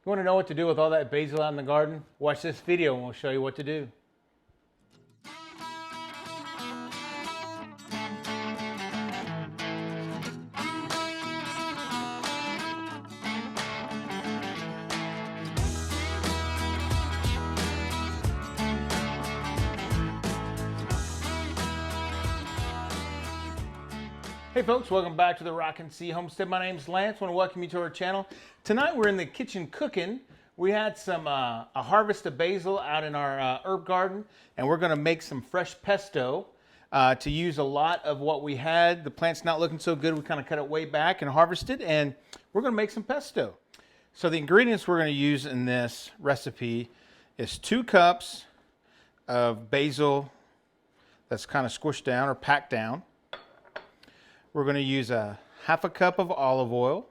You want to know what to do with all that basil out in the garden? Watch this video and we'll show you what to do. Hey folks, welcome back to the Rockin' Sea Homestead. My name's Lance. I want to welcome you to our channel. Tonight we're in the kitchen cooking. We had some a harvest of basil out in our herb garden, and we're going to make some fresh pesto to use a lot of what we had. The plant's not looking so good. We kind of cut it way back and harvested, and we're going to make some pesto. So the ingredients we're going to use in this recipe is 2 cups of basil that's kind of squished down or packed down. We're going to use a half a cup of olive oil.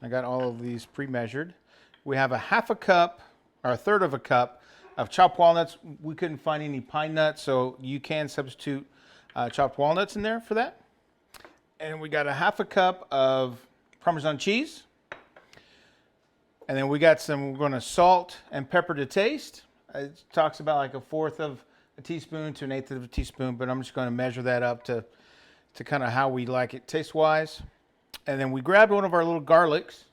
I got all of these pre-measured. We have a half a cup, or a third of a cup, of chopped walnuts. We couldn't find any pine nuts, so you can substitute chopped walnuts in there for that. And we got a half a cup of Parmesan cheese. And then we got some, we're going to salt and pepper to taste. It talks about like 1/4 of a teaspoon to 1/8 of a teaspoon, but I'm just going to measure that up to kind of how we like it taste-wise. And then we grabbed one of our little garlics,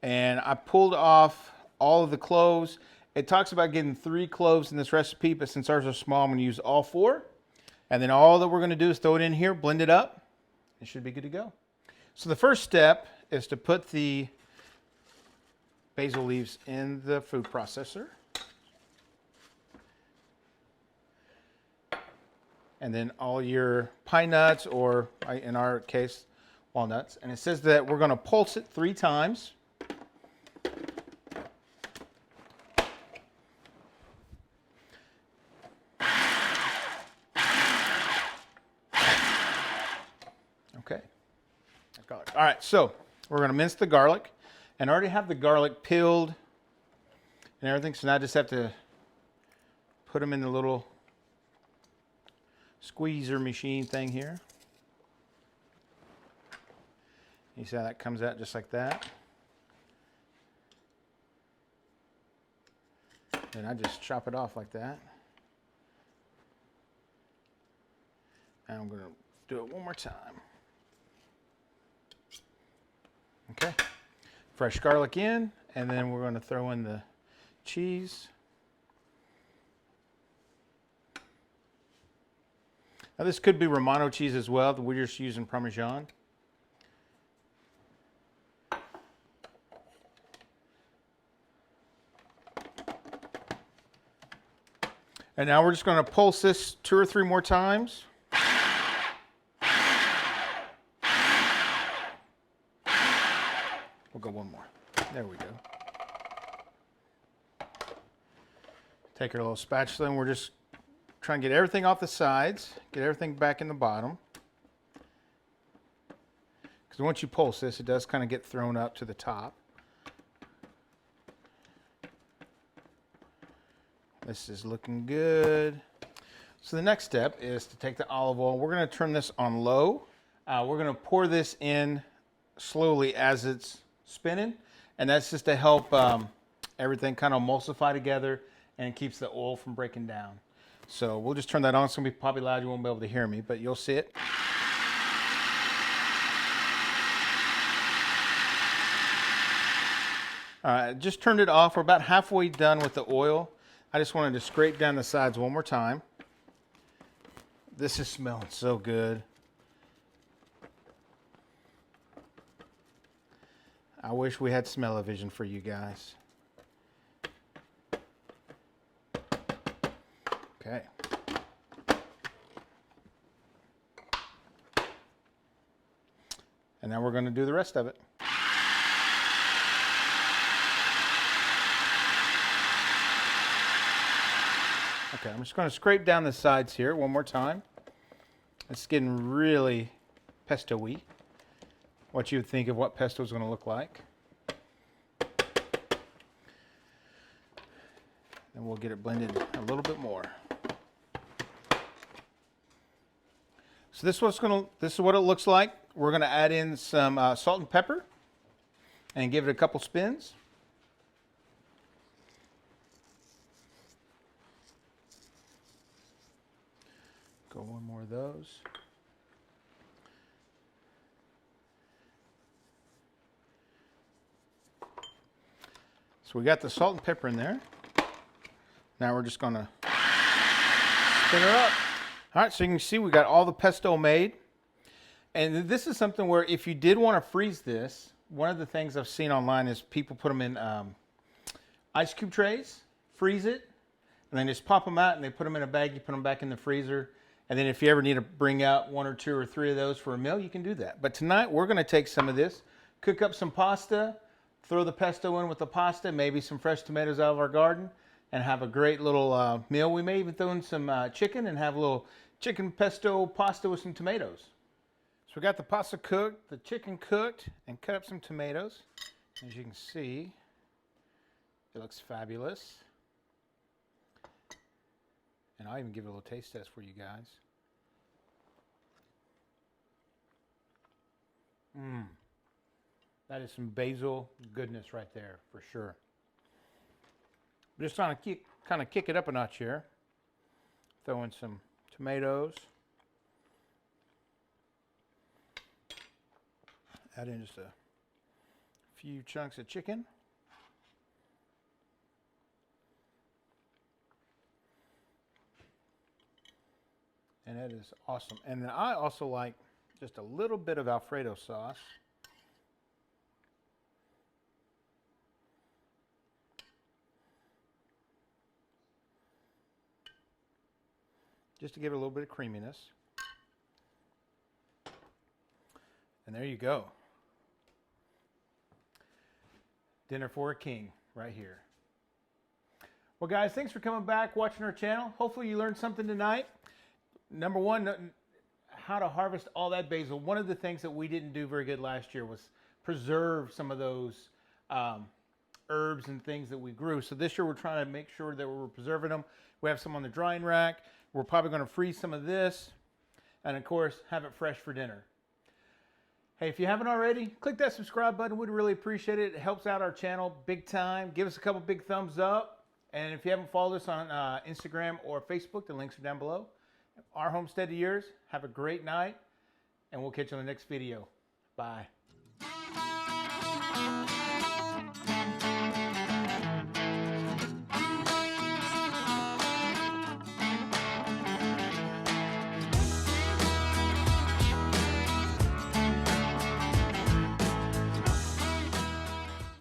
and I pulled off all of the cloves. It talks about getting 3 cloves in this recipe, but since ours are small, I'm going to use all 4. And then all that we're going to do is throw it in here, blend it up. It should be good to go. So the first step is to put the basil leaves in the food processor. And then all your pine nuts, or in our case, walnuts. And it says that we're going to pulse it 3 times. Okay. All right, so we're going to mince the garlic. And I already have the garlic peeled and everything, so now I just have to put them in the little squeezer machine thing here. You see how that comes out just like that? And I just chop it off like that. And I'm going to do it one more time. Okay. Fresh garlic in, and then we're going to throw in the cheese. Now this could be Romano cheese as well, but we're just using Parmesan. And now we're just going to pulse this 2 or 3 more times. We'll go one more. There we go. Take our little spatula, and we're just trying to get everything off the sides, get everything back in the bottom. Because once you pulse this, it does kind of get thrown up to the top. This is looking good. So the next step is to take the olive oil. We're going to turn this on low. We're going to pour this in slowly as it's spinning. And that's just to help everything kind of emulsify together, and it keeps the oil from breaking down. So we'll just turn that on. It's going to be probably loud. You won't be able to hear me, but you'll see it. All right, just turned it off. We're about halfway done with the oil. I just wanted to scrape down the sides one more time. This is smelling so good. I wish we had smell-o-vision for you guys. Okay. And now we're going to do the rest of it. Okay, I'm just going to scrape down the sides here one more time. It's getting really pesto-y. What you would think of what pesto is going to look like. And we'll get it blended a little bit more. So this is what it looks like. We're going to add in some salt and pepper and give it a couple spins. more of those. So we got the salt and pepper in there. Now we're just going to spin her up. All right, so you can see we got all the pesto made. And this is something where if you did want to freeze this, one of the things I've seen online is people put them in ice cube trays, freeze it, and then just pop them out and they put them in a bag. You put them back in the freezer. And then if you ever need to bring out 1 or 2 or 3 of those for a meal, you can do that. But tonight we're going to take some of this, cook up some pasta, throw the pesto in with the pasta, maybe some fresh tomatoes out of our garden, and have a great little meal. We may even throw in some chicken and have a little chicken pesto pasta with some tomatoes. So we got the pasta cooked, the chicken cooked, and cut up some tomatoes. As you can see, it looks fabulous. And I'll even give it a little taste test for you guys. That is some basil goodness right there, for sure. Just trying to kind of kick it up a notch here. Throw in some tomatoes. Add in just a few chunks of chicken. And that is awesome. And then I also like just a little bit of Alfredo sauce. Just to give it a little bit of creaminess. And there you go. Dinner for a king right here. Well, guys, thanks for coming back, watching our channel. Hopefully you learned something tonight. Number one, how to harvest all that basil. One of the things that we didn't do very good last year was preserve some of those herbs and things that we grew. So this year we're trying to make sure that we're preserving them. We have some on the drying rack. We're probably going to freeze some of this. And of course, have it fresh for dinner. Hey, if you haven't already, click that subscribe button. We'd really appreciate it. It helps out our channel big time. Give us a couple big thumbs up. And if you haven't followed us on Instagram or Facebook, the links are down below. Our homestead to yours. Have a great night. And we'll catch you on the next video. Bye.